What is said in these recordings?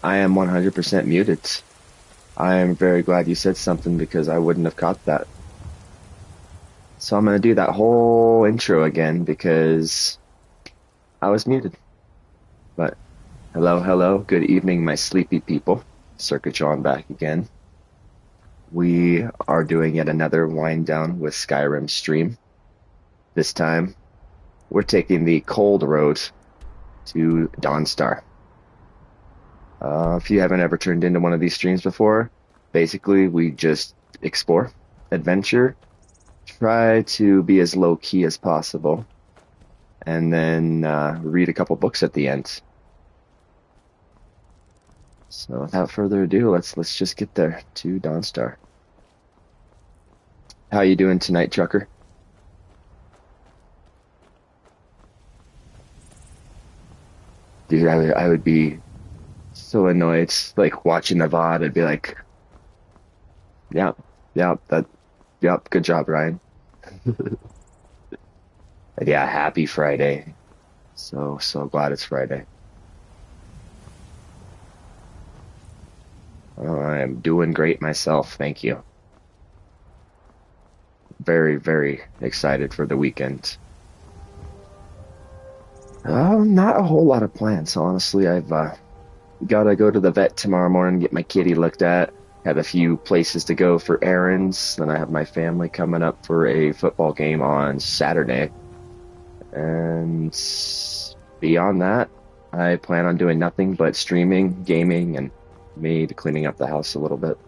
I am 100% muted. I am very glad you said something because I wouldn't have caught that. So I'm going to do that whole intro again because I was muted. But hello, hello, good evening, my sleepy people. Circuit John back again. We are doing yet another Wind Down with Skyrim stream. This time, we're taking the cold road to Dawnstar. If you haven't ever turned into one of these streams before, basically we just explore, adventure, try to be as low-key as possible, and then read a couple books at the end. So without further ado, let's just get there to Dawnstar. How you doing tonight, Trucker? Dude, I would be so annoyed, like watching the VOD. I'd be like, "Yep, good job, Ryan." Yeah, happy Friday. So glad it's Friday. Oh, I am doing great myself, thank you. Very, very excited for the weekend. Not a whole lot of plans, honestly. I've gotta go to the vet tomorrow morning, get my kitty looked at. Have a few places to go for errands. Then I have my family coming up for a football game on Saturday. And beyond that, I plan on doing nothing but streaming, gaming, and maybe cleaning up the house a little bit.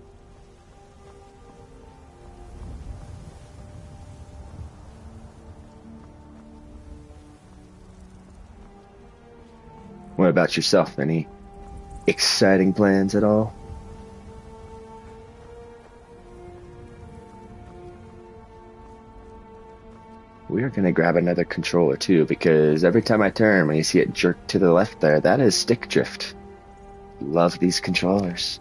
What about yourself? Any exciting plans at all? We are going to grab another controller too, because every time I turn, when you see it jerk to the left there, that is stick drift. Love these controllers.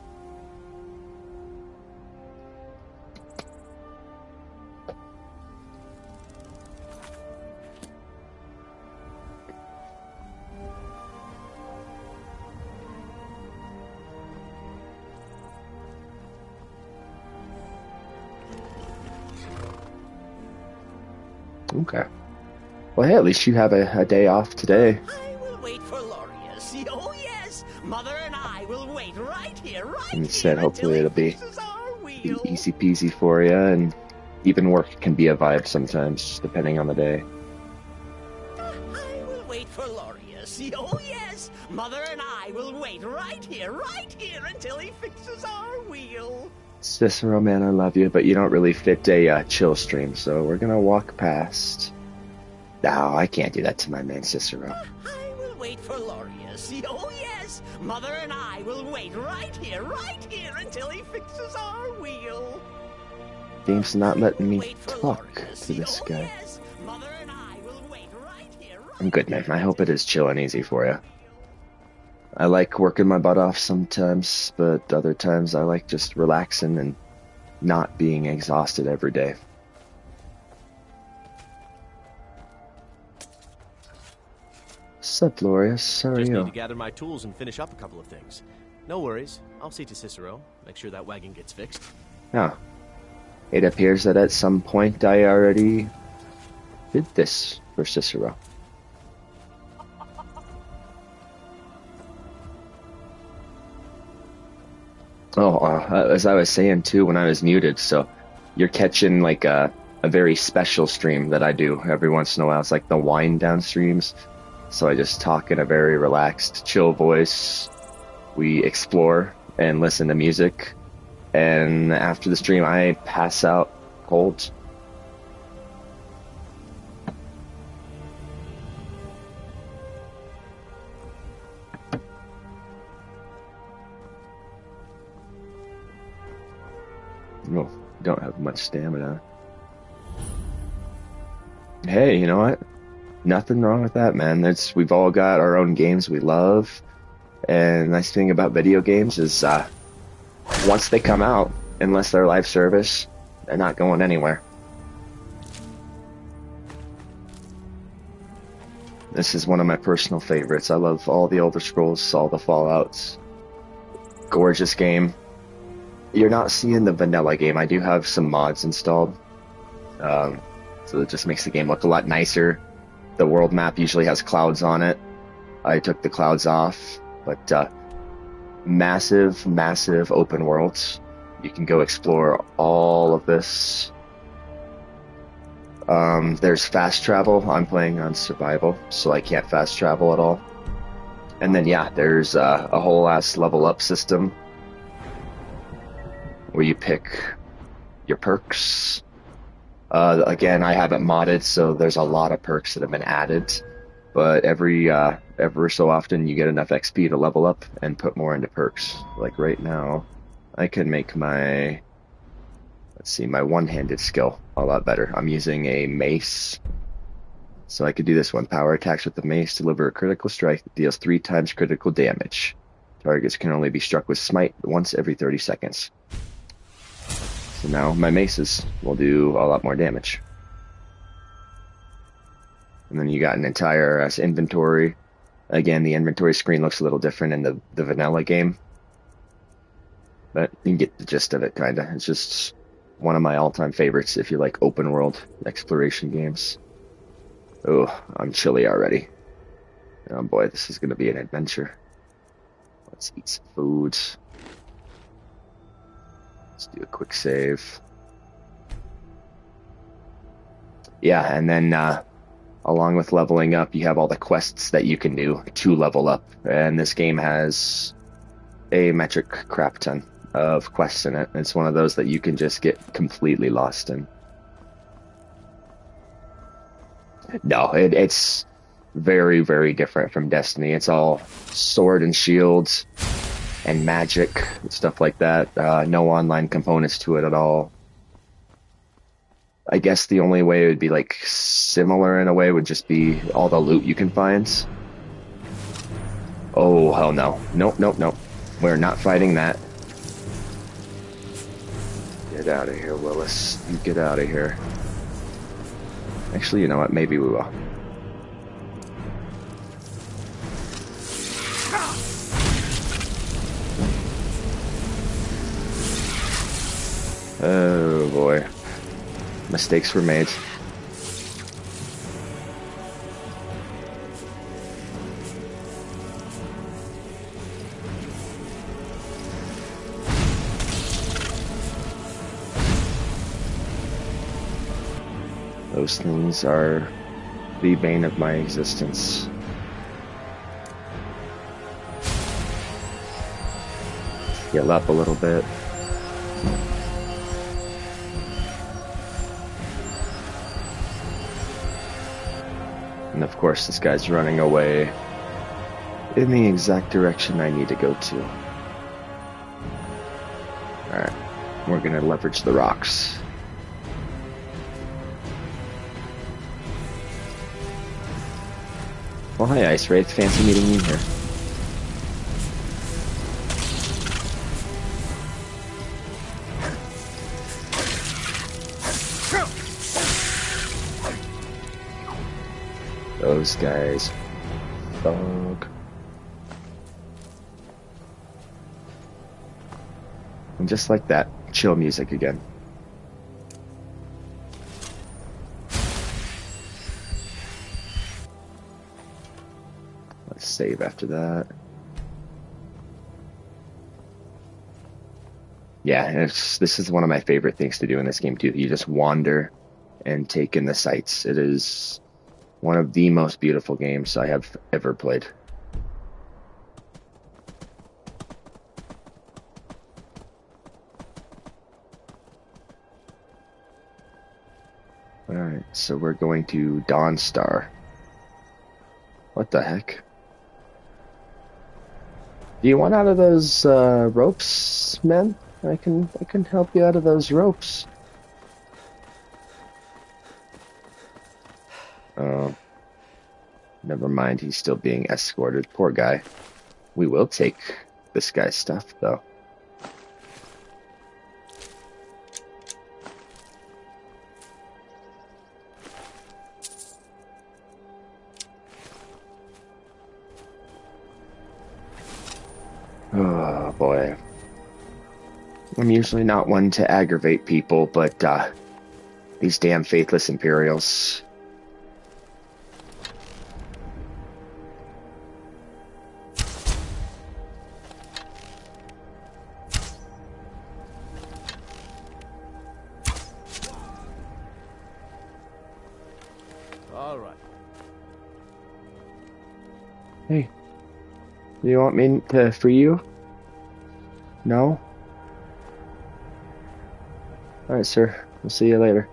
Okay. Well, hey, at least you have a day off today. I will wait for Lorius. Oh, yes. Mother and I will wait right here, right And here. said hopefully it'll be Be easy peasy for you, and even work can be a vibe sometimes, depending on the day. I will wait for Lorius. Oh, yes. Mother and I will wait right here until he fixes our wheel. Cicero, man, I love you, but you don't really fit a chill stream, so we're gonna walk past. No, I can't do that to my man Cicero. I will wait for Lorius. Oh, yes. Mother and I will wait right here until he fixes our wheel. Game's not letting me Wait for talk Lorius. to this Oh, guy. yes. Mother and I will wait right here, I'm good, man. I hope it is chill and easy for you. I like working my butt off sometimes, but other times I like just relaxing and not being exhausted every day. Sup, Glorious? How are Just need you? to gather my tools and finish up a couple of things. No worries. I'll see to Cicero. Make sure that wagon gets fixed. Oh. It appears that at some point I already did this for Cicero. Oh, as I was saying too when I was muted, so you're catching like a very special stream that I do every once in a while. It's like the wind down streams. So I just talk in a very relaxed, chill voice. We explore and listen to music. And after the stream, I pass out cold. Oh, don't have much stamina. Hey, you know what? Nothing wrong with that, man. We've all got our own games we love. And the nice thing about video games is once they come out, unless they're live service, they're not going anywhere. This is one of my personal favorites. I love all the Elder Scrolls, all the Fallouts. gorgeous game. You're not seeing the vanilla game. I do have some mods installed, so it just makes the game look a lot nicer. The world map usually has clouds on it. I took the clouds off, but massive, massive open worlds. You can go explore all of this. There's fast travel. I'm playing on survival, so I can't fast travel at all. And then, yeah, there's a whole ass level up system where you pick your perks. Again, I have it modded, so there's a lot of perks that have been added. But ever so often, you get enough XP to level up and put more into perks. Like right now, I can make my, let's see, my one-handed skill a lot better. I'm using a mace. So I could do this one. Power attacks with the mace deliver a critical strike that deals 3 times critical damage. Targets can only be struck with smite once every 30 seconds. So now my maces will do a lot more damage. And then you got an entire inventory. Again, the inventory screen looks a little different in the vanilla game. But you can get the gist of it, kinda. It's just one of my all-time favorites if you like open world exploration games. Oh, I'm chilly already. Oh boy, this is going to be an adventure. Let's eat some food. Let's do a quick save. Yeah, and then along with leveling up, you have all the quests that you can do to level up. And this game has a metric crap ton of quests in it. It's one of those that you can just get completely lost in. No, it's very, very different from Destiny. It's all sword and shields and magic and stuff like that. No online components to it at all. I guess the only way it would be like similar in a way would just be all the loot you can find. Oh, hell no. Nope, nope, nope. We're not fighting that. Get out of here, Willis. You get out of here. Actually, you know what? Maybe we will. Oh boy. Mistakes were made. Those things are the bane of my existence. Heal up a little bit. And of course, this guy's running away in the exact direction I need to go to. Alright, we're gonna leverage the rocks. Well, hi, Ice Wraith. Fancy meeting you here. Those guys. Dog. And just like that, chill music again. Let's save after that. Yeah, this is one of my favorite things to do in this game too. You just wander and take in the sights. It is one of the most beautiful games I have ever played. Alright, so we're going to Dawnstar. What the heck? Do you want out of those ropes, man? I can help you out of those ropes. Oh. Never mind, he's still being escorted. Poor guy. We will take this guy's stuff, though. Oh boy. I'm usually not one to aggravate people, but these damn faithless Imperials. All right. Hey, do you want me to free you? No? Alright, sir. We'll see you later.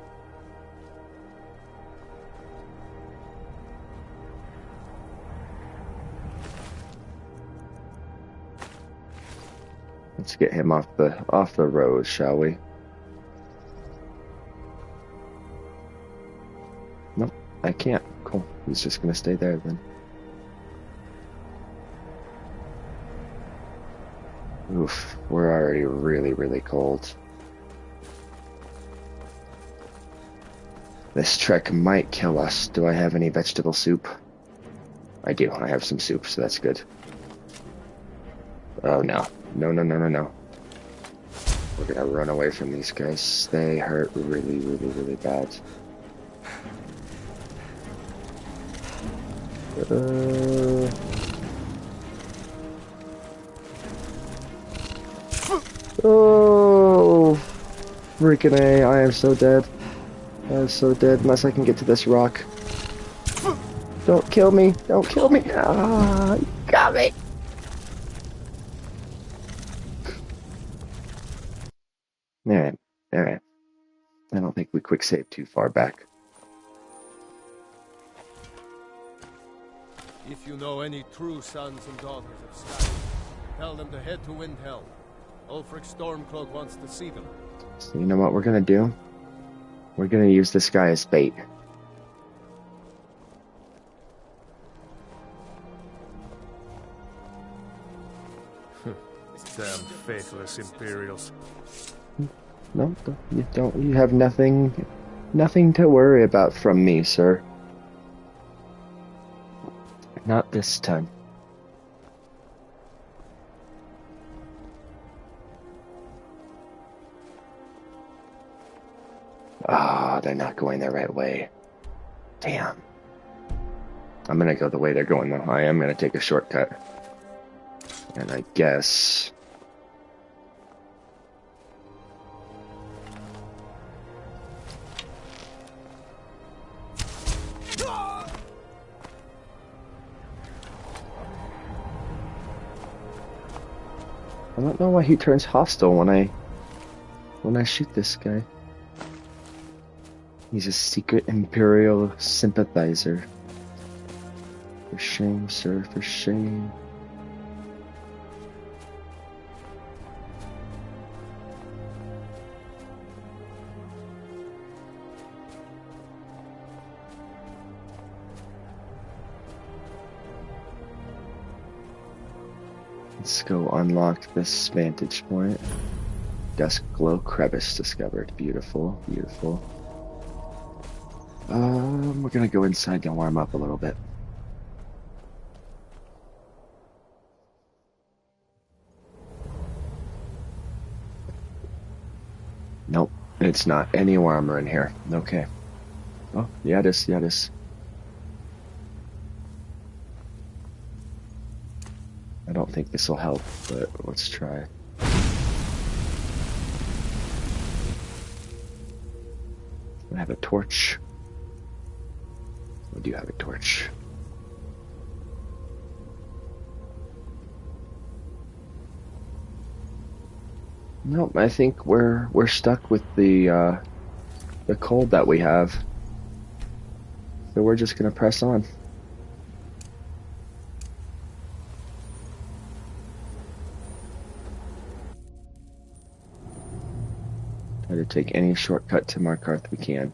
Let's get him off the road, shall we? Nope, I can't. Cool. He's just gonna stay there then. Oof, we're already really, really cold. This trek might kill us. Do I have any vegetable soup? I do. I have some soup, so that's good. Oh no. No, no, no, no, no. We're gonna run away from these guys. They hurt really, really, really bad. Oh, freaking A, I am so dead. I am so dead unless I can get to this rock. Don't kill me, don't kill me. Ah, you got me. Alright, alright. I don't think we quick saved too far back. If you know any true sons and daughters of Skyrim, tell them to head to Windhelm. Ulfric Stormcloak wants to see them. So you know what we're gonna do? We're gonna use this guy as bait. Damn faithless Imperials. No, you don't. You have nothing to worry about from me, sir. Not this time. Ah, they're not going the right way. Damn. I'm gonna go the way they're going though. I am gonna take a shortcut. And I guess... I don't know why he turns hostile when I shoot this guy. He's a secret Imperial sympathizer. For shame, sir, for shame. Let's go unlock this vantage point. Dusk glow crevice discovered. Beautiful, beautiful. We're gonna go inside and warm up a little bit. Nope, it's not any warmer in here. Okay. Oh, yeah it is, yeah it is. I don't think this will help, but let's try. I have a torch. I do have a torch. Nope, I think we're stuck with the cold that we have. So we're just gonna press on. Try to take any shortcut to Markarth we can.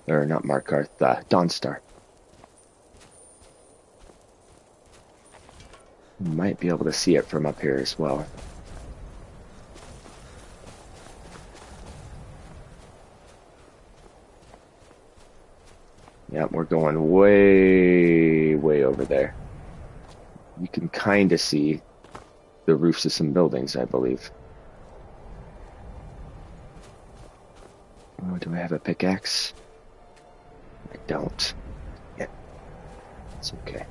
Or not Markarth, Dawnstar. Might be able to see it from up here as well. Yep, we're going way over there. you can kind of see the roofs of some buildings, I believe. Oh, do I have a pickaxe? I don't. Yeah, it's okay.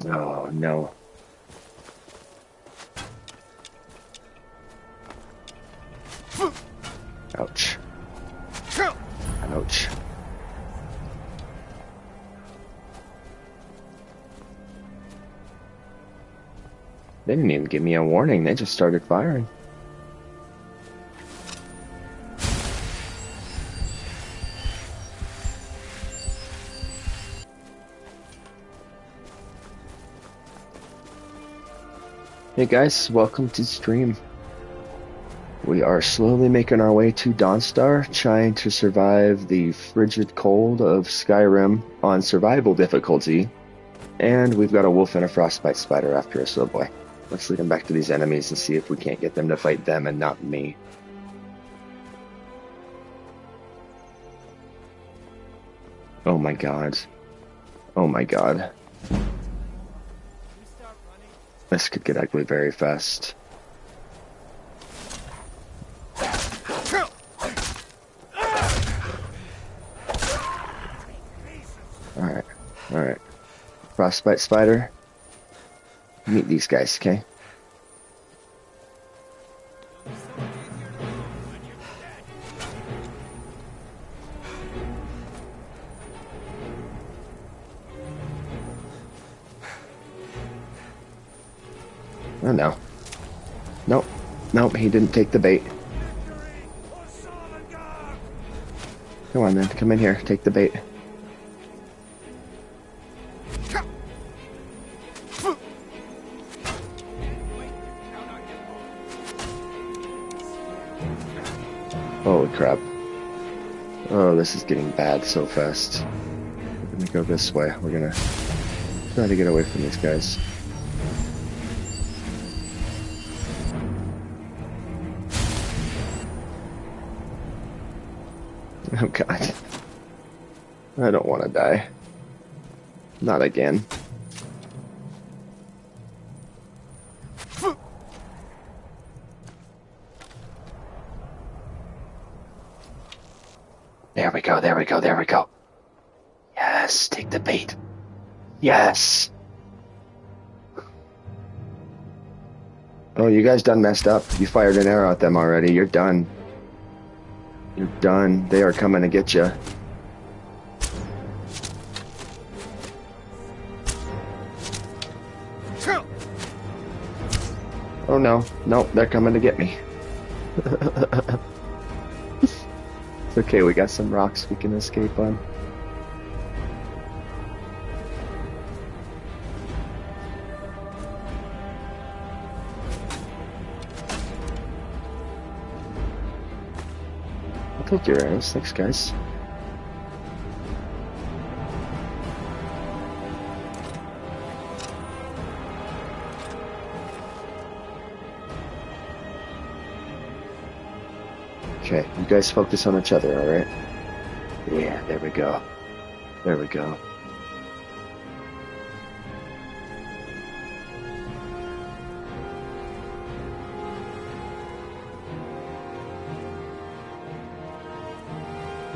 Oh, no. Ouch. Ouch. They didn't even give me a warning, they just started firing. Hey guys, welcome to stream. We are slowly making our way to Dawnstar, trying to survive the frigid cold of Skyrim on survival difficulty. And we've got a wolf and a frostbite spider after us, oh boy. Let's lead them back to these enemies and see if we can't get them to fight them and not me. Oh my god. Oh my god. This could get ugly very fast. Alright, alright. Frostbite spider. Meet these guys, okay? Oh no. Nope. Nope, he didn't take the bait. Come on then, come in here, take the bait. Holy crap. Oh, this is getting bad so fast. We're gonna go this way. We're gonna try to get away from these guys. Oh god. I don't want to die. Not again. There we go, there we go, there we go. Yes, take the bait. Yes. Oh, you guys done messed up. You fired an arrow at them already. You're done. You're done. They are coming to get you. Oh no. Nope, they're coming to get me. It's okay, we got some rocks we can escape on. I'll take your arrows, thanks guys. Okay, you guys focus on each other, alright? Yeah, there we go. There we go.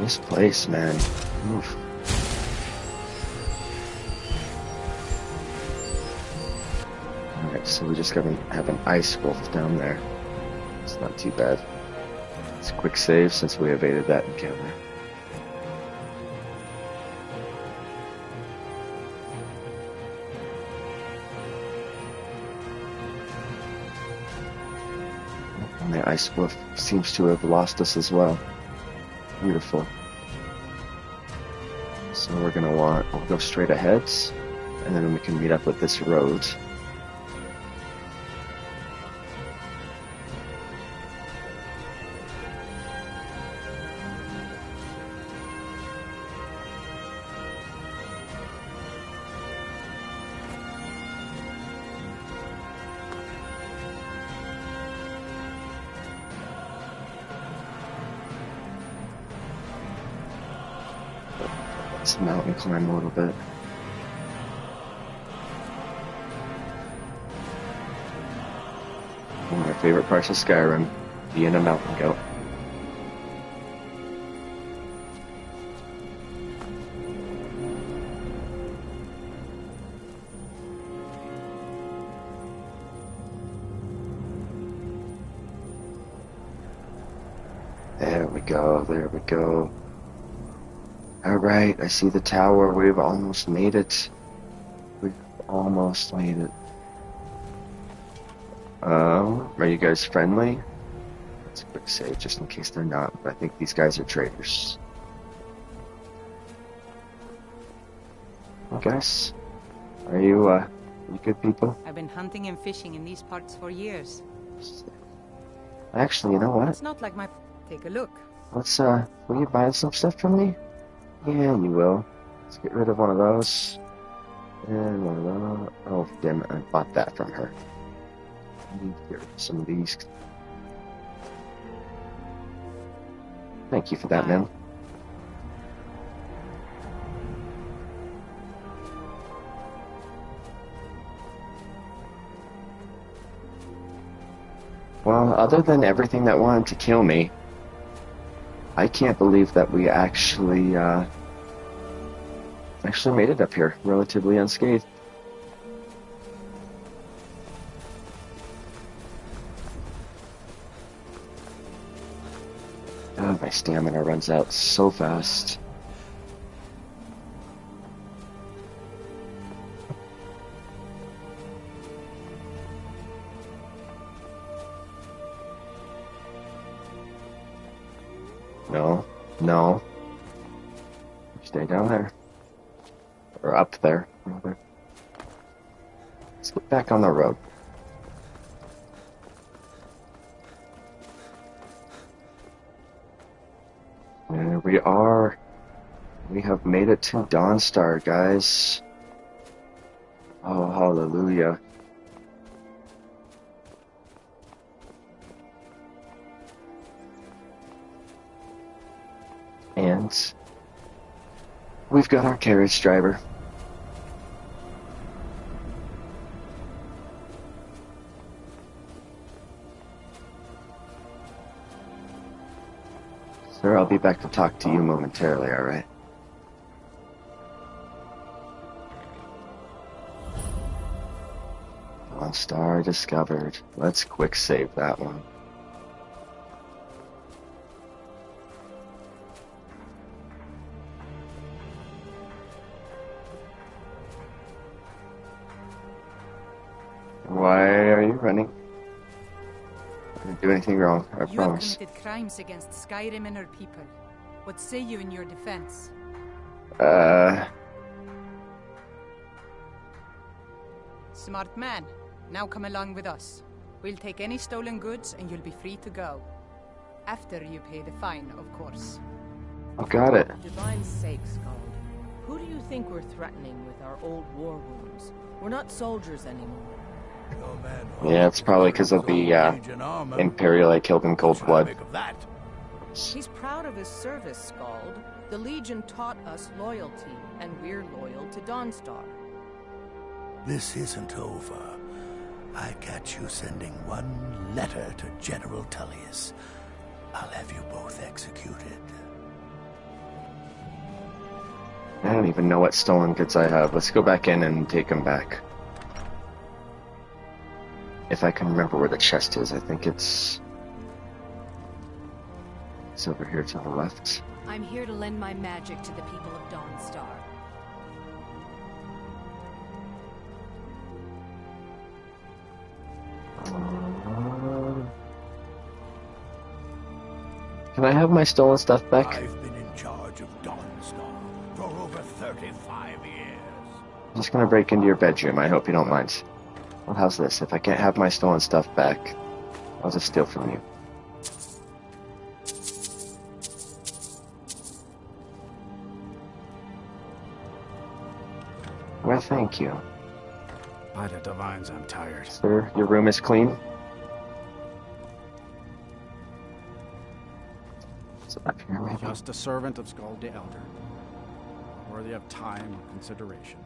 This place, man. Oof. Alright, so we just have an ice wolf down there. It's not too bad. It's a quick save since we evaded that encounter. And the ice wolf seems to have lost us as well. Beautiful. So we're gonna we'll go straight ahead, and then we can meet up with this road. Let's mountain climb a little bit. One of my favorite parts of Skyrim, being a mountain goat. There we go, there we go. Alright, I see the tower. We've almost made it. We've almost made it. Are you guys friendly? Let's quick save just in case they're not, but I think these guys are traitors. Guys, are you good people? I've been hunting and fishing in these parts for years. Actually, you know what? It's not like my... Take a look. Will you buy some stuff from me? Yeah, you will. Let's get rid of one of those. And one of those. Oh, damn it, I bought that from her. I need to get rid of some of these. Thank you for that, man. Well, other than everything that wanted to kill me, I can't believe that we actually made it up here relatively unscathed. Oh, my stamina runs out so fast. No, no. Stay down there. Or up there, rather. Let's get back on the road. There we are. We have made it to Dawnstar, guys. Oh, hallelujah. And we've got our carriage driver. Sir, I'll be back to talk to you momentarily, alright? Dawnstar discovered. Let's quick save that one. Why are you running? I didn't do anything wrong, I promise. You have committed crimes against Skyrim and her people. What say you in your defense? Smart man. Now come along with us. We'll take any stolen goods and you'll be free to go. After you pay the fine, of course. I got it. Divine sake, Skald. Who do you think we're threatening with our old war wounds? We're not soldiers anymore. Yeah, it's probably because of the Imperial I killed in cold blood. He's proud of his service, Skald. The Legion taught us loyalty, and we're loyal to Dawnstar. This isn't over. I catch you sending one letter to General Tullius. I'll have you both executed. I don't even know what stolen goods I have. Let's go back in and take them back. If I can remember where the chest is, I think it's over here to the left. I'm here to lend my magic to the people of Dawnstar. Can I have my stolen stuff back? I've been in charge of Dawnstar for over 35 years. I'm just gonna break into your bedroom. I hope you don't mind. Well, how's this? If I can't have my stolen stuff back, I'll just steal from you. Well, thank you. By the divines, I'm tired. Sir, your room is clean? Is it up here, maybe? Just a servant of Skald the Elder. worthy of time or consideration.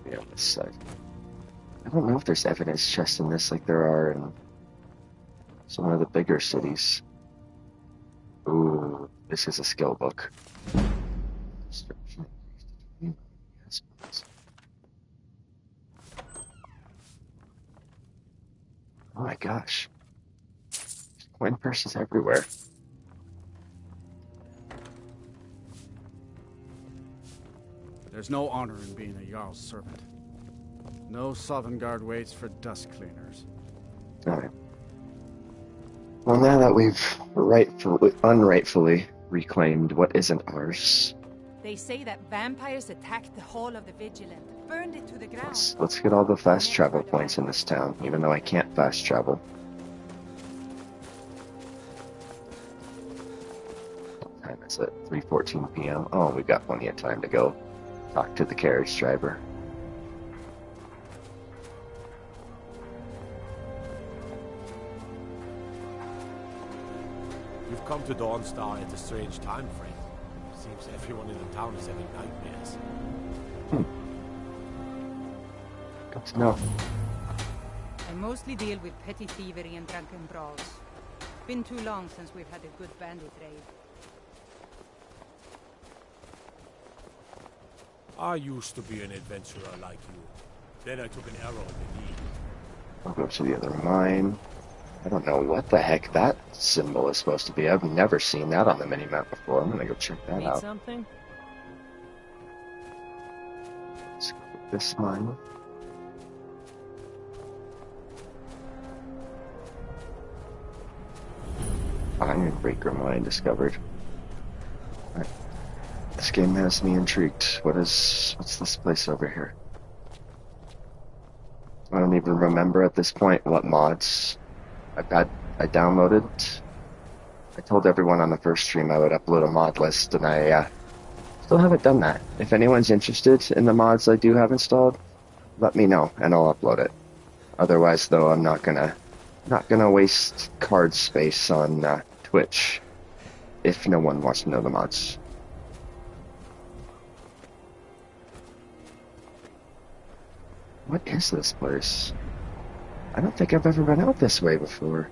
Yeah, on this side. I don't know if there's evidence chests in this like there are in some of the bigger cities. Ooh, this is a skill book. Oh my gosh. There's coin purses everywhere. There's no honor in being a Jarl's servant. No Sovngarde waits for dust cleaners. Alright. Well, now that we've unrightfully reclaimed what isn't ours, They say that vampires attacked the Hall of the Vigilant, burned it to the ground. let's get all the fast travel points in this town, even though I can't fast travel. What time is it? 3:14 p.m. Oh, we've got plenty of time to go talk to the carriage driver. You've come to Dawnstar at a strange time frame. Seems everyone in the town is having nightmares. Good to know. I mostly deal with petty thievery and drunken brawls. Been too long since we've had a good bandit raid. I used to be an adventurer like you. Then I took an arrow in the knee. I'll go to the other mine. I don't know what the heck that symbol is supposed to be. I've never seen that on the minimap before. I'm gonna go check that Need out. something? Let's go with this mine. Iron Breaker mine discovered. Alright. This game has me intrigued. What's this place over here? I don't even remember at this point what mods I downloaded. I told everyone on the first stream I would upload a mod list, and I still haven't done that. If anyone's interested in the mods I do have installed, let me know and I'll upload it. Otherwise, though, I'm not gonna waste card space on Twitch if no one wants to know the mods. What is this place? I don't think I've ever been out this way before.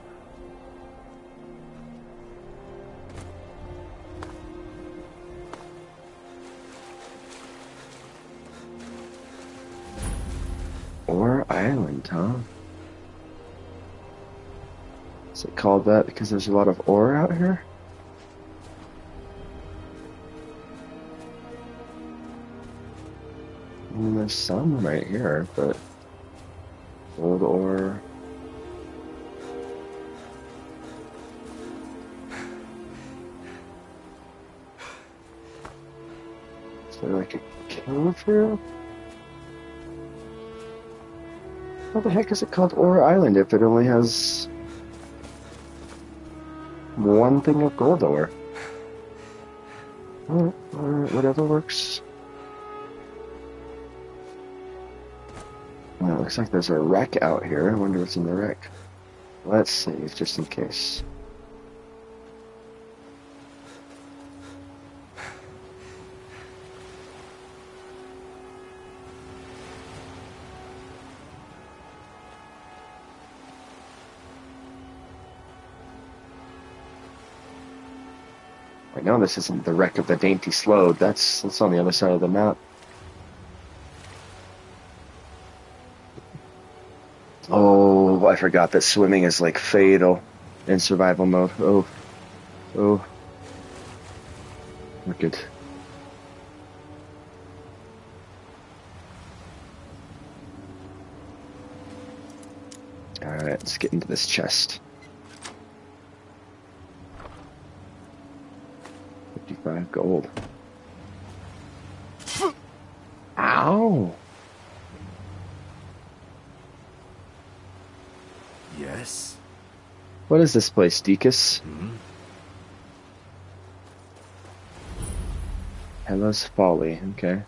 Ore Island, huh? Is it called that because there's a lot of ore out here? There's some right here, but gold ore. Is there like a cave here? How the heck is it called Ore Island if it only has one thing of gold ore? Alright, whatever works. Well, it looks like there's a wreck out here. I wonder what's in the wreck. Let's save just in case. I know this isn't the wreck of the Dainty Slode. That's on the other side of the map. Oh, I forgot that swimming is like fatal in survival mode. Oh. We're good. Alright, let's get into this chest. 55 gold. Ow! Yes? What is this place, Deakus? Hella's Folly, okay.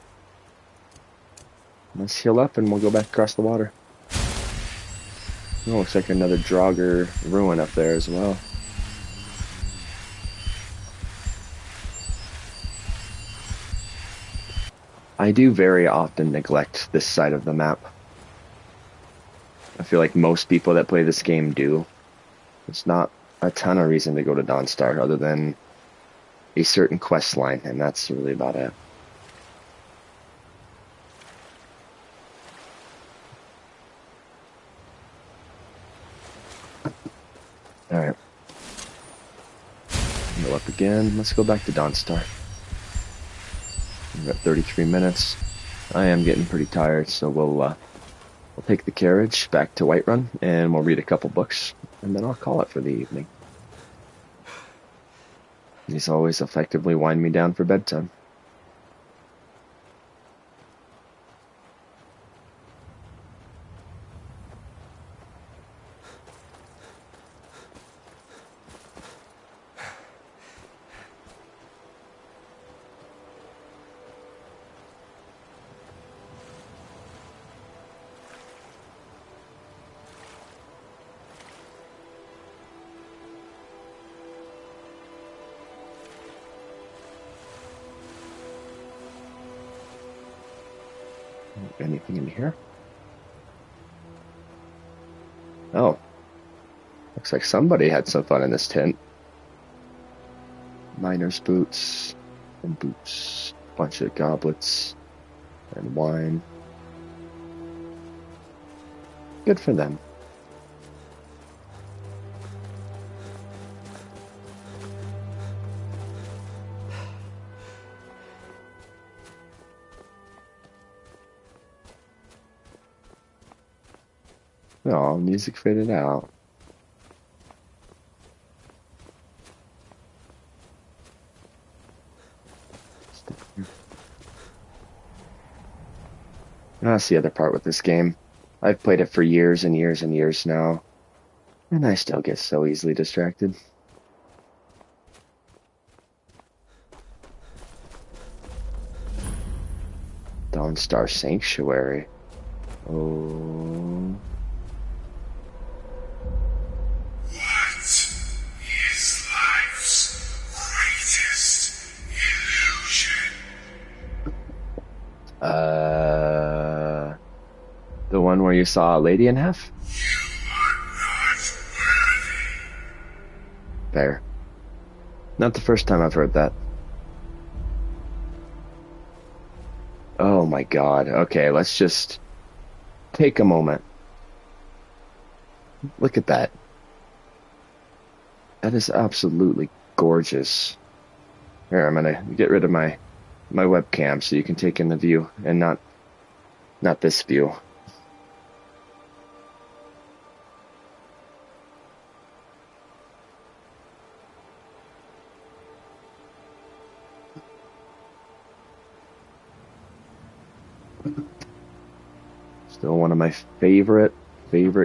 Let's heal up and we'll go back across the water. Oh, looks like another Draugr ruin up there as well. I do very often neglect this side of the map. I feel like most people that play this game do. There's not a ton of reason to go to Dawnstar other than a certain quest line, and that's really about it. Alright. Go up again. Let's go back to Dawnstar. We've got 33 minutes. I am getting pretty tired, so we'll take the carriage back to Whiterun, and we'll read a couple books, and then I'll call it for the evening. These always effectively wind me down for bedtime. Anything in here? Oh. Looks like somebody had some fun in this tent. Miner's boots and boots. Bunch of goblets and wine. Good for them. Oh, music faded out. That's the other part with this game. I've played it for years and years and years now, and I still get so easily distracted. Dawnstar Sanctuary. Oh. What is life's greatest illusion? The one where you saw a lady in half? You are not worthy. Fair. Not the first time I've heard that. Oh my god. Okay, let's just take a moment. Look at that. That is absolutely gorgeous. Here, I'm gonna get rid of my webcam so you can take in the view and not this view. Still one of my favorite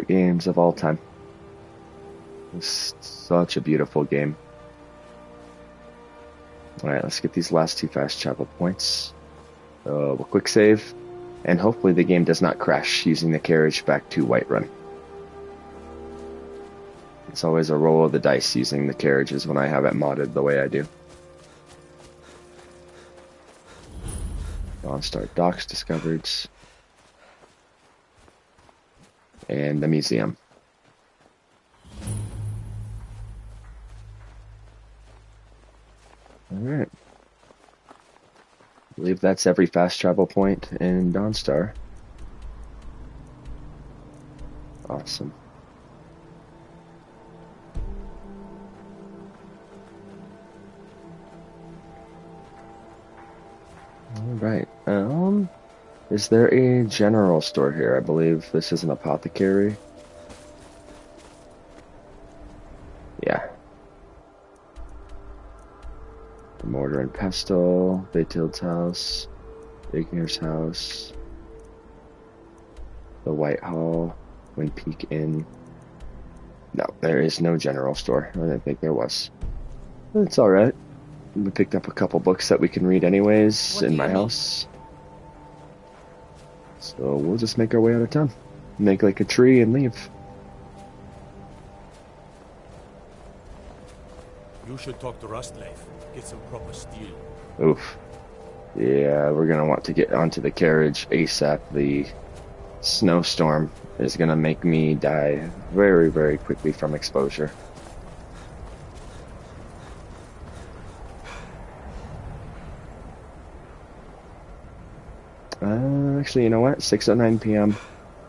games of all time. It's such a beautiful game. Alright, let's get these last two fast travel points. We'll quick save, and hopefully the game does not crash using the carriage back to Whiterun. It's always a roll of the dice using the carriages when I have it modded the way I do. Dawnstar docks discovered. And the museum. Alright. I believe that's every fast travel point in Dawnstar. Awesome. Alright. Is there a general store here? I believe this is an apothecary. Yeah. The Mortar and Pestle, Baytild's house, Ignor's house, the White Hall, Wind Peak Inn. No, there is no general store. I didn't think there was. It's alright. We picked up a couple books that we can read anyways in my house. So we'll just make our way out of town. Make like a tree and leave. You should talk to Rustlave. Get some proper steel. Oof. Yeah, we're gonna want to get onto the carriage ASAP. The snowstorm is gonna make me die very, very quickly from exposure. Actually, you know what? 6:09 p.m.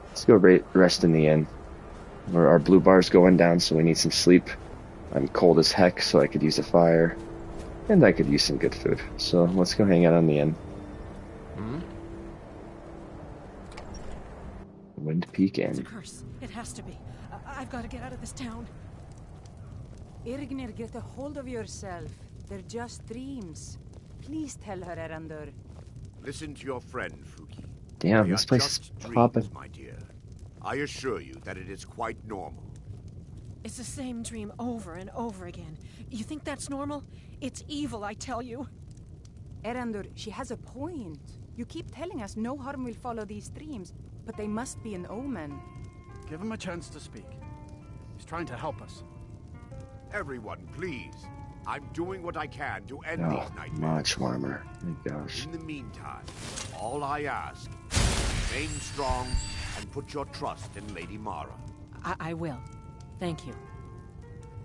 Let's go rest in the inn. Our blue bar's going down, so we need some sleep. I'm cold as heck, so I could use a fire. And I could use some good food. So let's go hang out on the inn. Wind Peak Inn. It's a curse. It has to be. I've got to get out of this town. Irgnir, get a hold of yourself. They're just dreams. Please tell her, Erandur. Listen to your friend, Fuki. Damn, They this are place just is dreams, popping. my dear. I assure you that it is quite normal. It's the same dream over and over again. You think that's normal? It's evil, I tell you. Erandur, she has a point. You keep telling us no harm will follow these dreams, but they must be an omen. Give him a chance to speak. He's trying to help us. Everyone, please. I'm doing what I can to end Oh, these nightmares. much warmer. My gosh. In the meantime, all I ask, remain strong and put your trust in Lady Mara. I will. Thank you.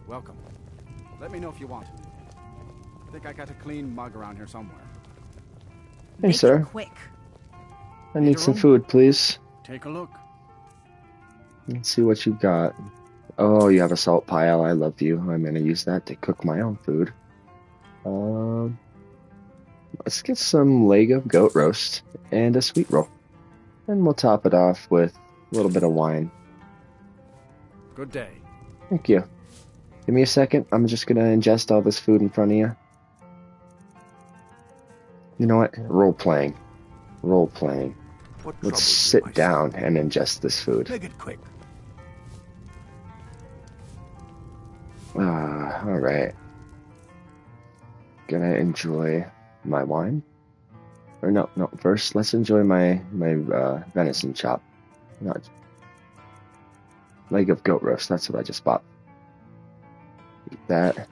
Welcome. Let me know if you want. I think I got a clean mug around here somewhere. Hey, Make sir. it quick. I need some food, please. Take a look. Let's see what you got. Oh, you have a salt pile. I love you. I'm gonna use that to cook my own food. Let's get some leg of goat roast and a sweet roll. And we'll top it off with a little bit of wine. Good day. Thank you. Give me a second. I'm just gonna ingest all this food in front of you. You know what? Role playing. Role playing. Let's sit down and ingest this food. Make it quick. Alright. Gonna enjoy my wine. Or no, first let's enjoy my venison chop. Not leg of goat roast, that's what I just bought. Eat that.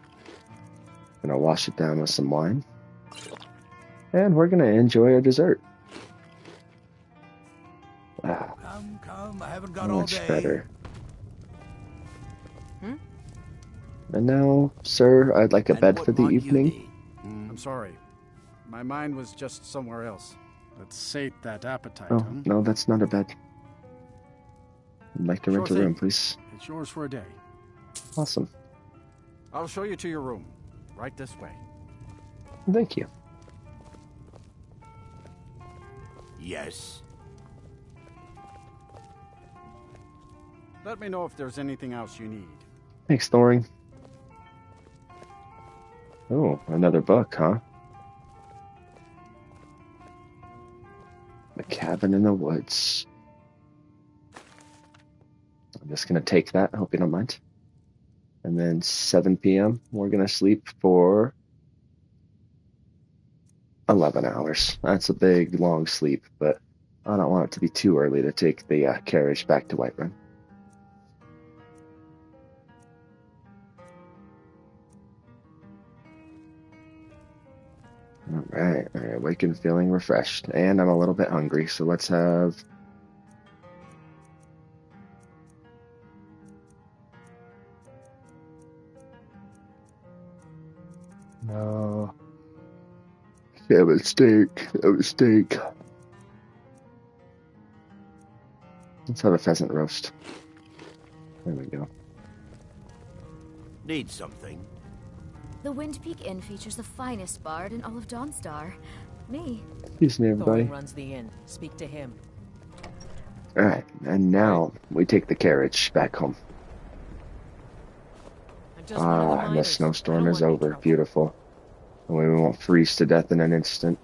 Gonna wash it down with some wine. And we're gonna enjoy our dessert. Come, I haven't got all Much day. better. And now, sir, I'd like a bed for the evening. I'm sorry. My mind was just somewhere else. Let's sate that appetite, Oh, huh? no, that's not a bed. I'd like to Sure rent a thing. room, please. It's yours for a day. Awesome. I'll show you to your room. Right this way. Thank you. Yes. Let me know if there's anything else you need. Thanks, Thorin. Oh, another book, huh? The Cabin in the Woods. I'm just gonna take that, hope you don't mind. And then 7 p.m., we're gonna sleep for 11 hours. That's a big, long sleep, but I don't want it to be too early to take the carriage back to Whiterun. Alright, I awaken feeling refreshed, and I'm a little bit hungry, so let's have... No... Have a steak, have a steak. Let's have a pheasant roast. There we go. Need something? The Wind Peak Inn features the finest bard in all of Dawnstar. Me. Excuse me, everybody. Thorin runs the inn. Speak to him. Alright, and now we take the carriage back home. I'm just one of the And the miners. snowstorm I is don't want over. any trouble. Beautiful. And we won't freeze to death in an instant.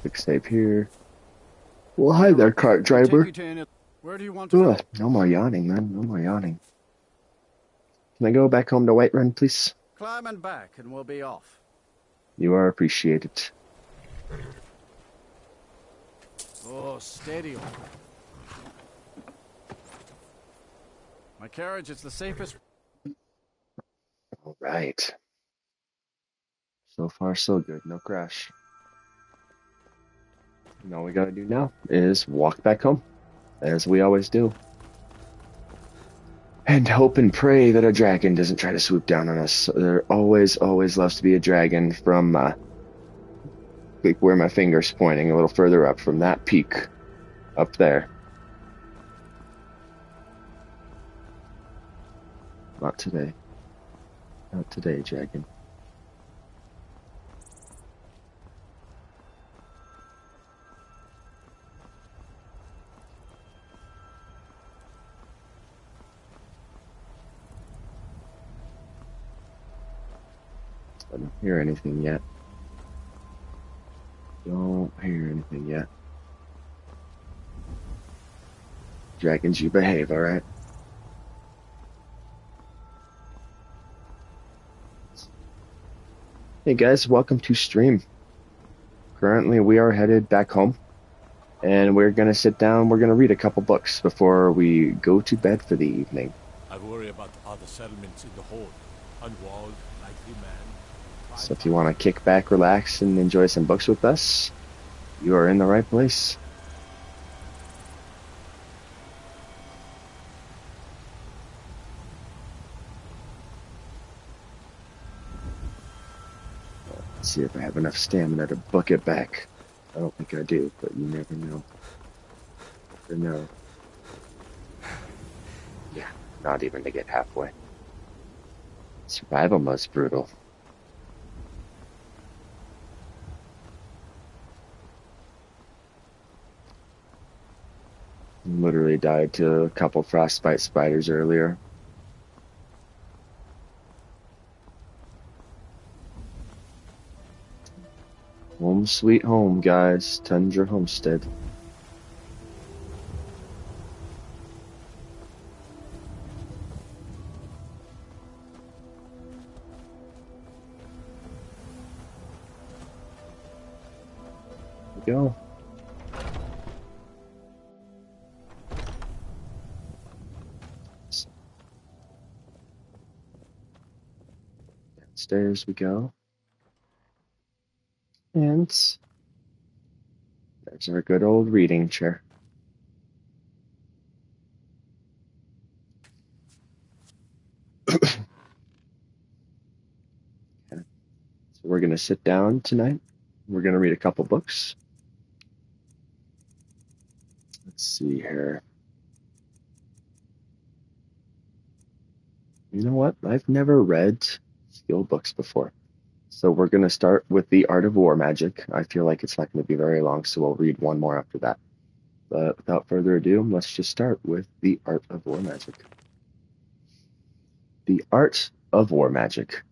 Quick save here. Well, hi there, cart driver. Take you to any- Where do you want to go? Ugh, no more yawning, man. No more yawning. Can I go back home to Whiterun, please? Climb and back, and we'll be off. You are appreciated. Oh, steady on. My carriage is the safest. All right. So far, so good. No crash. And all we gotta do now is walk back home, as we always do. And hope and pray that a dragon doesn't try to swoop down on us. There always loves to be a dragon from, like where my finger's pointing, a little further up from that peak up there. Not today. Not today, dragon. I don't hear anything yet. Don't hear anything yet. Dragons, you behave, alright? Hey guys, welcome to stream. Currently we are headed back home, and we're gonna sit down, we're gonna read a couple books before we go to bed for the evening. I worry about other settlements in the Horde. Unwalled, likely man. So if you want to kick back, relax, and enjoy some books with us, you are in the right place. Let's see if I have enough stamina to book it back. I don't think I do, but you never know. Never know. Yeah, not even to get halfway. Survival mode's brutal. Literally died to a couple frostbite spiders earlier. Home sweet home, guys. Tundra Homestead. Here we go. Downstairs we go. And there's our good old reading chair. Okay. So we're going to sit down tonight. We're going to read a couple books. Let's see here. You know what? I've never read skill books before. So we're going to start with The Art of War Magic. I feel like it's not going to be very long, so we'll read one more after that. But without further ado, let's just start with The Art of War Magic. The Art of War Magic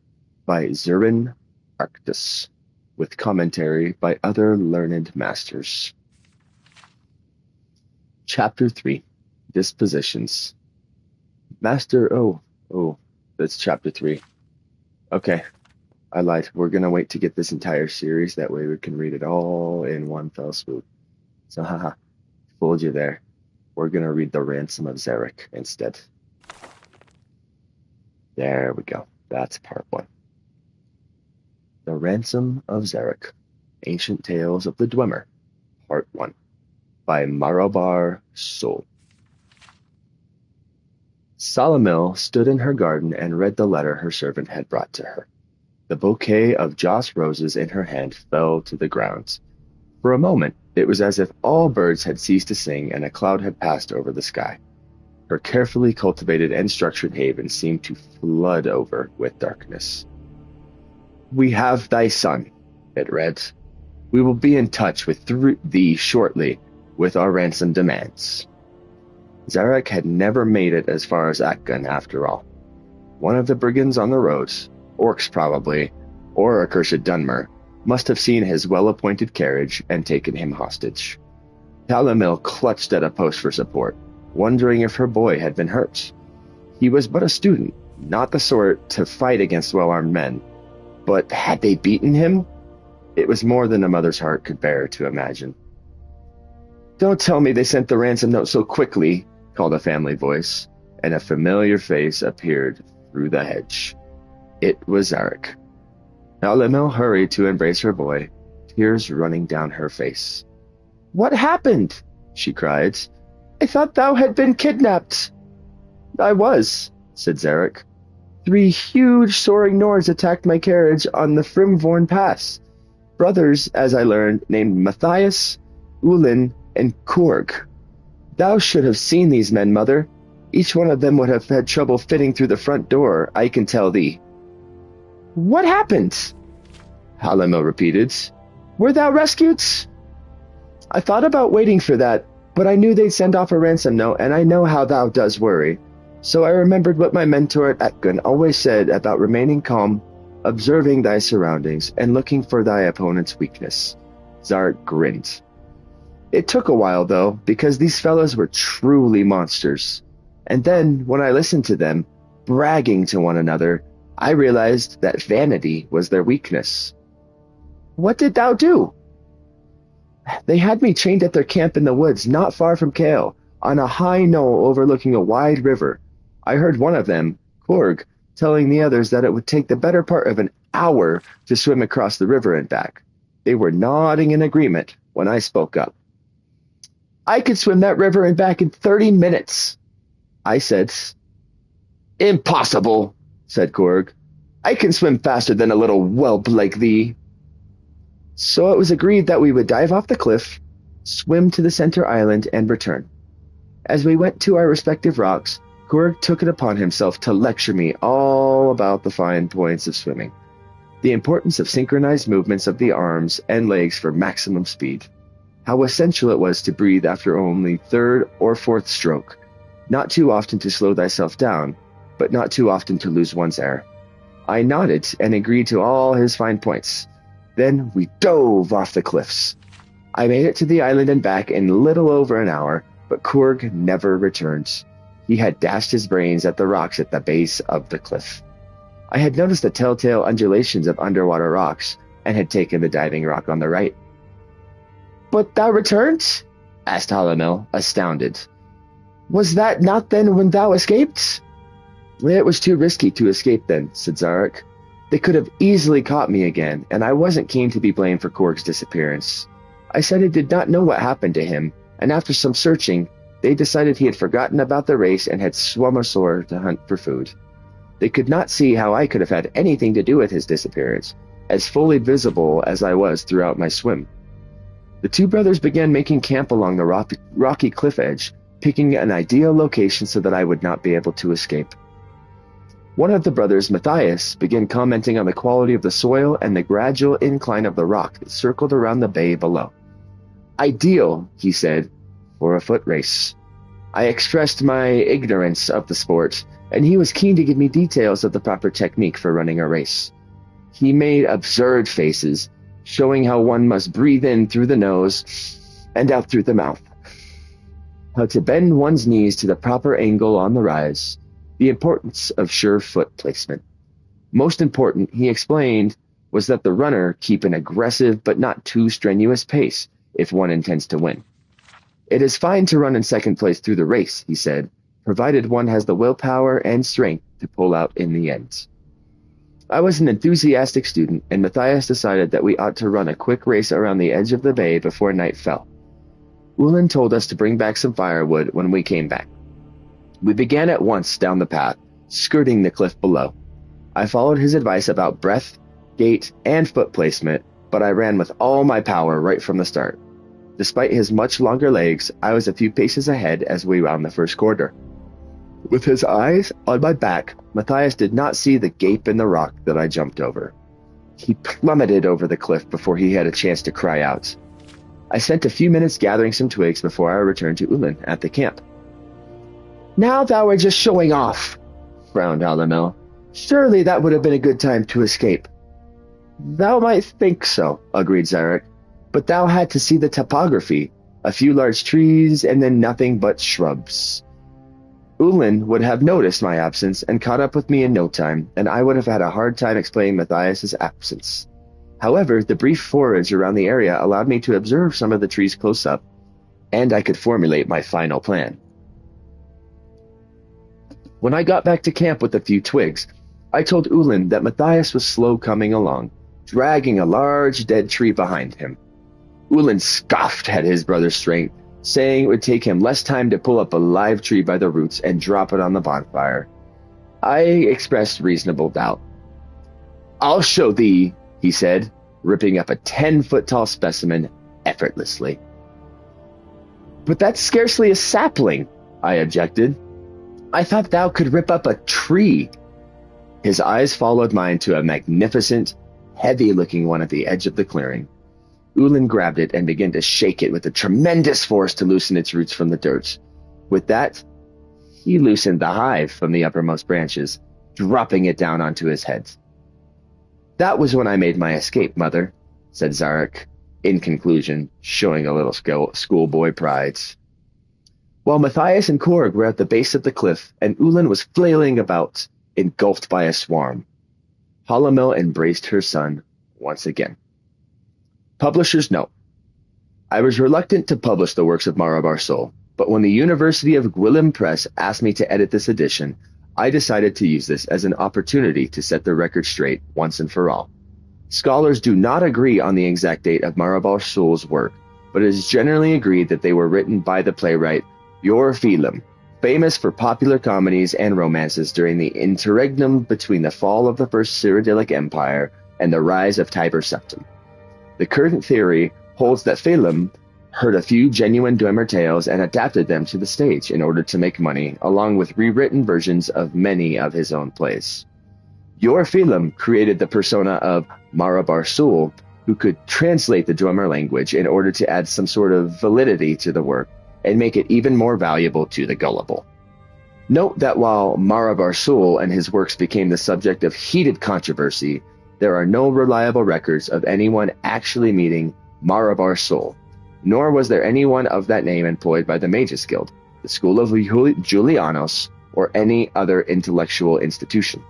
by Zurin Arctus, with commentary by other learned masters. Chapter 3, Dispositions. That's Chapter 3. Okay. I lied. We're going to wait to get this entire series. That way we can read it all in one fell swoop. So, haha. Fooled you there. We're going to read the Ransom of Zarek instead. There we go. That's part 1. The Ransom of Zarek. Ancient Tales of the Dwemer. Part 1. By Marobar Sol. Salamil stood in her garden and read the letter her servant had brought to her. The bouquet of joss roses in her hand fell to the ground. For a moment, it was as if all birds had ceased to sing and a cloud had passed over the sky. Her carefully cultivated and structured haven seemed to flood over with darkness. "We have thy son," it read. "We will be in touch with thee shortly with our ransom demands." Zarek had never made it as far as Akgun, after all. One of the brigands on the roads, orcs probably, or accursed Dunmer, must have seen his well-appointed carriage and taken him hostage. Talamil clutched at a post for support, wondering if her boy had been hurt. He was but a student, not the sort to fight against well-armed men. But had they beaten him? It was more than a mother's heart could bear to imagine. "Don't tell me they sent the ransom note so quickly," called a family voice. and a familiar face appeared through the hedge. It was Zarek. Alamel hurried to embrace her boy, tears running down her face. "What happened?" she cried. "I thought thou had been kidnapped." "I was," said Zarek. "3 huge soaring Nords attacked my carriage on the Frimvorn Pass. Brothers, as I learned, named Matthias, Ulin, and Korg. Thou should have seen these men, mother. Each one of them would have had trouble fitting through the front door, I can tell thee." "What happened?" Halamel repeated. "Were thou rescued?" "I thought about waiting for that, but I knew they'd send off a ransom note, and I know how thou does worry. So I remembered what my mentor at Etgun always said about remaining calm, observing thy surroundings, and looking for thy opponent's weakness." Zarek grinned. "It took a while, though, because these fellows were truly monsters. And then, when I listened to them, bragging to one another, I realized that vanity was their weakness." "What did thou do?" "They had me chained at their camp in the woods not far from Kale, on a high knoll overlooking a wide river. I heard one of them, Korg, telling the others that it would take the better part of an hour to swim across the river and back. They were nodding in agreement when I spoke up. "I could swim that river and back in 30 minutes. I said. "Impossible," said Korg. "I can swim faster than a little whelp like thee." So it was agreed that we would dive off the cliff, swim to the center island, and return. As we went to our respective rocks, Korg took it upon himself to lecture me all about the fine points of swimming, the importance of synchronized movements of the arms and legs for maximum speed, how essential it was to breathe after only 3rd or 4th stroke, not too often to slow thyself down, but not too often to lose one's air. I nodded and agreed to all his fine points. Then we dove off the cliffs. I made it to the island and back in little over an hour, but Korg never returned. He had dashed his brains at the rocks at the base of the cliff. I had noticed the telltale undulations of underwater rocks and had taken the diving rock on the right. "But thou returned?" asked Halamel, astounded. "Was that not then when thou escaped?" "It was too risky to escape then," said Zarek. "They could have easily caught me again, and I wasn't keen to be blamed for Korg's disappearance. I said I did not know what happened to him, and after some searching, they decided he had forgotten about the race and had swum ashore to hunt for food. They could not see how I could have had anything to do with his disappearance, as fully visible as I was throughout my swim." The 2 brothers began making camp along the rocky cliff edge, picking an ideal location so that I would not be able to escape. One of the brothers, Matthias, began commenting on the quality of the soil and the gradual incline of the rock that circled around the bay below. "Ideal," he said, "for a foot race." I expressed my ignorance of the sport, and he was keen to give me details of the proper technique for running a race. He made absurd faces, showing how one must breathe in through the nose and out through the mouth, how to bend one's knees to the proper angle on the rise, the importance of sure foot placement. Most important, he explained, was that the runner keep an aggressive but not too strenuous pace if one intends to win. "It is fine to run in 2nd place through the race," he said, "provided one has the willpower and strength to pull out in the end." I was an enthusiastic student, and Matthias decided that we ought to run a quick race around the edge of the bay before night fell. Ulin told us to bring back some firewood when we came back. We began at once down the path, skirting the cliff below. I followed his advice about breath, gait, and foot placement, but I ran with all my power right from the start. Despite his much longer legs, I was a few paces ahead as we rounded the first corner. With his eyes on my back, Matthias did not see the gape in the rock that I jumped over. He plummeted over the cliff before he had a chance to cry out. I spent a few minutes gathering some twigs before I returned to Ulin at the camp. "Now thou art just showing off," frowned Halamel. "Surely that would have been a good time to escape." "Thou might think so," agreed Zarek, "but thou had to see the topography, a few large trees, and then nothing but shrubs. Ulin would have noticed my absence and caught up with me in no time, and I would have had a hard time explaining Matthias's absence. However, the brief forage around the area allowed me to observe some of the trees close up, and I could formulate my final plan." When I got back to camp with a few twigs, I told Ulin that Matthias was slow coming along, dragging a large dead tree behind him. Ulin scoffed at his brother's strength, saying it would take him less time to pull up a live tree by the roots and drop it on the bonfire. I expressed reasonable doubt. "I'll show thee," he said, ripping up a 10-foot-tall specimen effortlessly. "But that's scarcely a sapling," I objected. "I thought thou could rip up a tree." His eyes followed mine to a magnificent, heavy-looking one at the edge of the clearing. Ulin grabbed it and began to shake it with a tremendous force to loosen its roots from the dirt. With that, he loosened the hive from the uppermost branches, dropping it down onto his head. "That was when I made my escape, Mother," said Zarek, in conclusion, showing a little schoolboy pride. While Matthias and Korg were at the base of the cliff and Ulin was flailing about, engulfed by a swarm, Hallamel embraced her son once again. Publisher's note. I was reluctant to publish the works of Marabar Sol, but when the University of Gwilym Press asked me to edit this edition, I decided to use this as an opportunity to set the record straight once and for all. Scholars do not agree on the exact date of Marabar Sol's work, but it is generally agreed that they were written by the playwright Yor Phelim, famous for popular comedies and romances during the interregnum between the fall of the First Cyrodiilic Empire and the rise of Tiber Septim. The current theory holds that Phelim heard a few genuine Dwemer tales and adapted them to the stage in order to make money, along with rewritten versions of many of his own plays. Yor Phelim created the persona of Marabar Sol, who could translate the Dwemer language in order to add some sort of validity to the work and make it even more valuable to the gullible. Note that while Marabar Sol and his works became the subject of heated controversy, there are no reliable records of anyone actually meeting Marabar Sol, nor was there anyone of that name employed by the Magus Guild, the School of Julianos, or any other intellectual institution.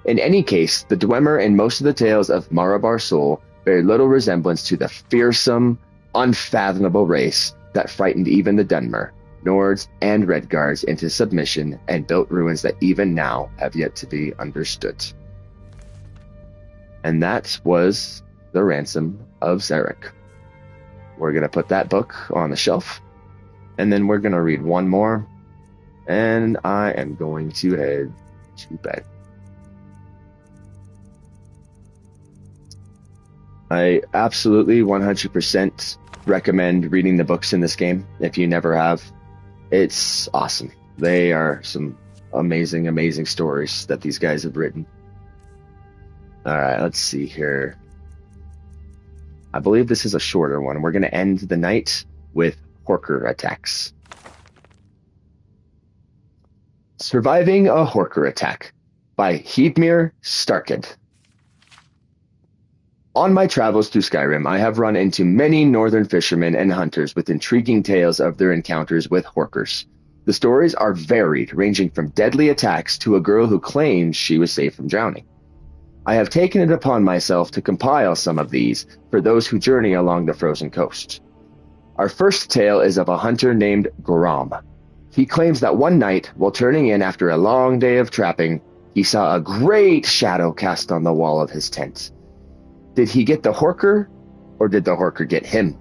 In any case, the Dwemer in most of the tales of Marabar Sol bear little resemblance to the fearsome, unfathomable race that frightened even the Dunmer, Nords, and Redguards into submission and built ruins that even now have yet to be understood. And that was The Ransom of Zarek. We're going to put that book on the shelf, and then we're going to read one more, and I am going to head to bed. I absolutely 100% recommend reading the books in this game if you never have. It's awesome. They are some amazing, amazing stories that these guys have written. Alright, let's see here. I believe this is a shorter one. We're going to end the night with Horker Attacks. Surviving a Horker Attack by Heidmir Starkid. On my travels through Skyrim, I have run into many northern fishermen and hunters with intriguing tales of their encounters with Horkers. The stories are varied, ranging from deadly attacks to a girl who claims she was saved from drowning. I have taken it upon myself to compile some of these for those who journey along the frozen coast. Our first tale is of a hunter named Grom. He claims that one night, while turning in after a long day of trapping, he saw a great shadow cast on the wall of his tent. Did he get the Horker, or did the Horker get him?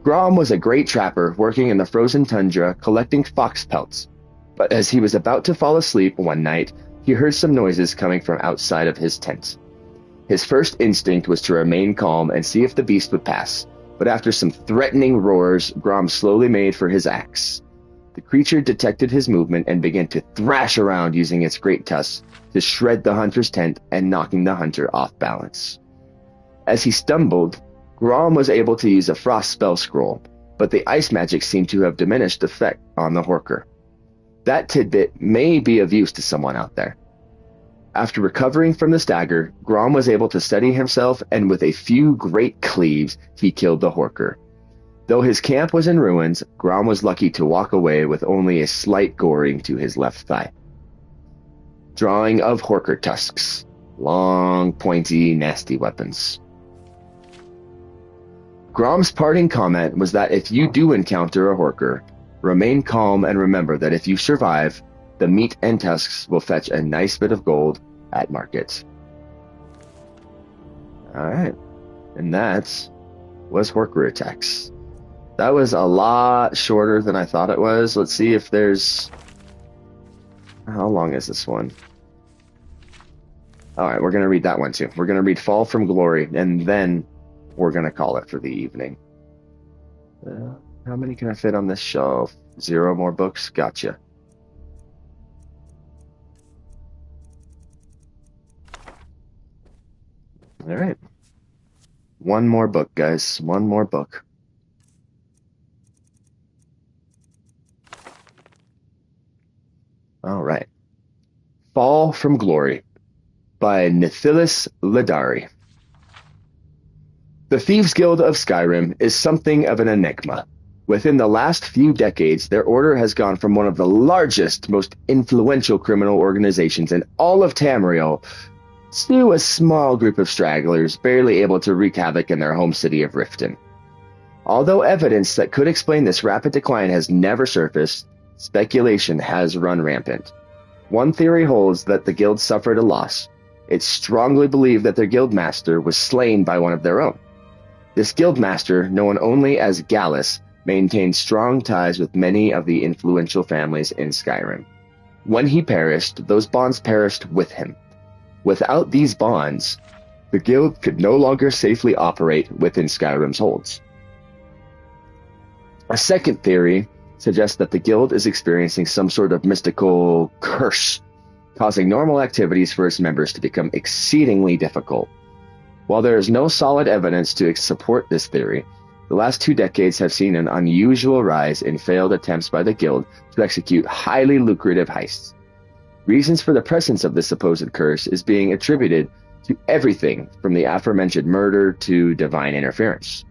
Grom was a great trapper working in the frozen tundra collecting fox pelts, but as he was about to fall asleep one night, he heard some noises coming from outside of his tent. His first instinct was to remain calm and see if the beast would pass, but after some threatening roars, Grom slowly made for his axe. The creature detected his movement and began to thrash around using its great tusks to shred the hunter's tent and knocking the hunter off balance. As he stumbled, Grom was able to use a frost spell scroll, but the ice magic seemed to have diminished effect on the Horker. That tidbit may be of use to someone out there. After recovering from the stagger, Grom was able to steady himself, and with a few great cleaves, he killed the Horker. Though his camp was in ruins, Grom was lucky to walk away with only a slight goring to his left thigh. Drawing of Horker tusks. Long, pointy, nasty weapons. Grom's parting comment was that if you do encounter a Horker, remain calm and remember that if you survive, The meat and tusks will fetch a nice bit of gold at market. Alright. And that was Horker Attacks. That was a lot shorter than I thought it was. Let's see if there's... How long is this one? Alright, we're going to read that one too. We're going to read Fall from Glory, and then we're going to call it for the evening. How many can I fit on this shelf? 0 more books? Gotcha. Alright. One more book, guys. One more book. Alright. Fall from Glory by Nithilis Ladari. The Thieves' Guild of Skyrim is something of an enigma. Within the last few decades, their order has gone from one of the largest, most influential criminal organizations in all of Tamriel to a small group of stragglers barely able to wreak havoc in their home city of Riften. Although evidence that could explain this rapid decline has never surfaced, speculation has run rampant. One theory holds that the guild suffered a loss. It's strongly believed that their guildmaster was slain by one of their own. This guildmaster, known only as Gallus, maintained strong ties with many of the influential families in Skyrim. When he perished, those bonds perished with him. Without these bonds, the guild could no longer safely operate within Skyrim's holds. A second theory suggests that the guild is experiencing some sort of mystical curse, causing normal activities for its members to become exceedingly difficult. While there is no solid evidence to support this theory, the last 2 decades have seen an unusual rise in failed attempts by the guild to execute highly lucrative heists. Reasons for the presence of this supposed curse is being attributed to everything from the aforementioned murder to divine interference.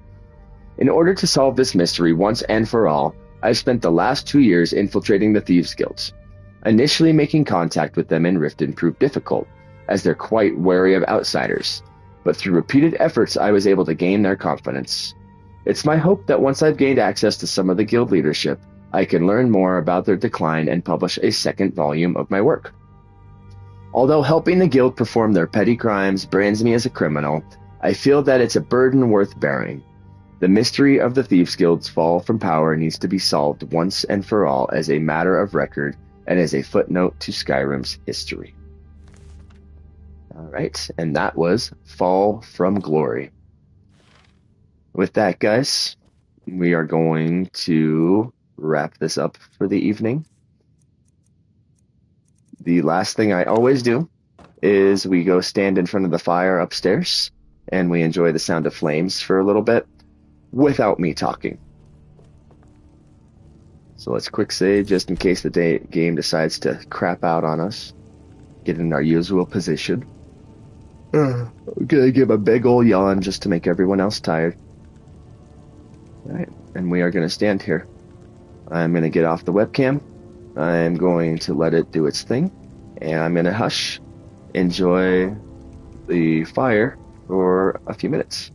In order to solve this mystery once and for all, I've spent the last 2 years infiltrating the Thieves' Guilds. Initially making contact with them in Riften proved difficult, as they're quite wary of outsiders, but through repeated efforts I was able to gain their confidence. It's my hope that once I've gained access to some of the guild leadership, I can learn more about their decline and publish a second volume of my work. Although helping the guild perform their petty crimes brands me as a criminal, I feel that it's a burden worth bearing. The mystery of the Thieves' Guild's fall from power needs to be solved once and for all as a matter of record and as a footnote to Skyrim's history. Alright, and that was Fall from Glory. With that, guys, we are going to wrap this up for the evening. The last thing I always do is we go stand in front of the fire upstairs and we enjoy the sound of flames for a little bit without me talking. So let's quick save just in case the game decides to crap out on us. Get in our usual position. I'm gonna give a big ol' yawn just to make everyone else tired. Alright, and we are gonna stand here. I'm gonna get off the webcam. I'm going to let it do its thing. And I'm gonna hush, enjoy the fire for a few minutes.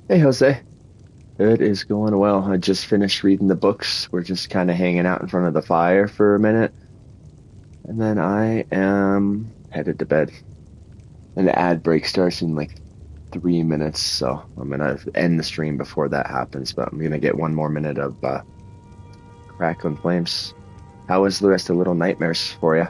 Hey, Jose. It is going well. I just finished reading the books. We're just kind of hanging out in front of the fire for a minute. And then I am headed to bed. And the ad break starts in like 3 minutes, so I'm going to end the stream before that happens. But I'm going to get 1 more minute of Crackling Flames. How was the rest of Little Nightmares for you?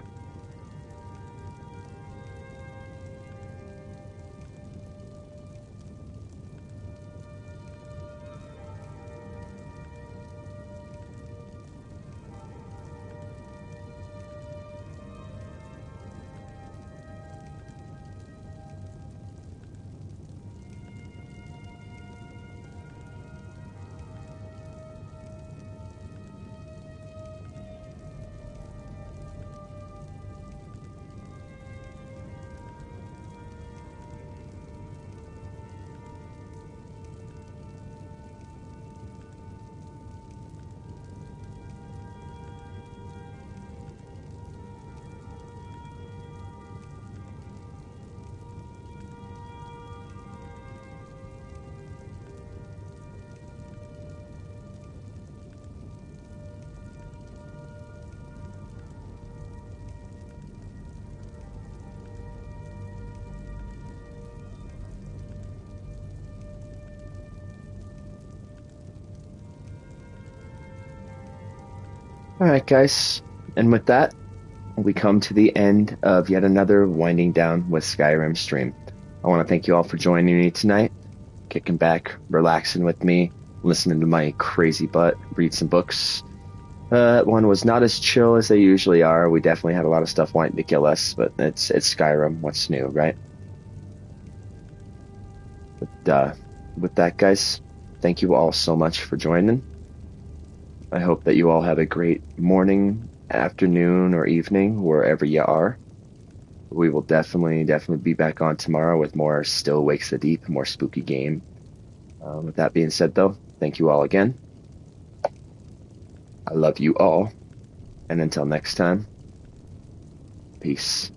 Alright, guys. And with that, we come to the end of yet another Winding Down with Skyrim stream. I want to thank you all for joining me tonight, kicking back, relaxing with me, listening to my crazy butt, read some books. One was not as chill as they usually are. We definitely had a lot of stuff wanting to kill us, but it's Skyrim. What's new, right? But with that, guys, thank you all so much for joining. I hope that you all have a great morning, afternoon, or evening, wherever you are. We will definitely be back on tomorrow with more Still Wakes the Deep, more spooky game. With that being said, though, thank you all again. I love you all. And until next time, peace.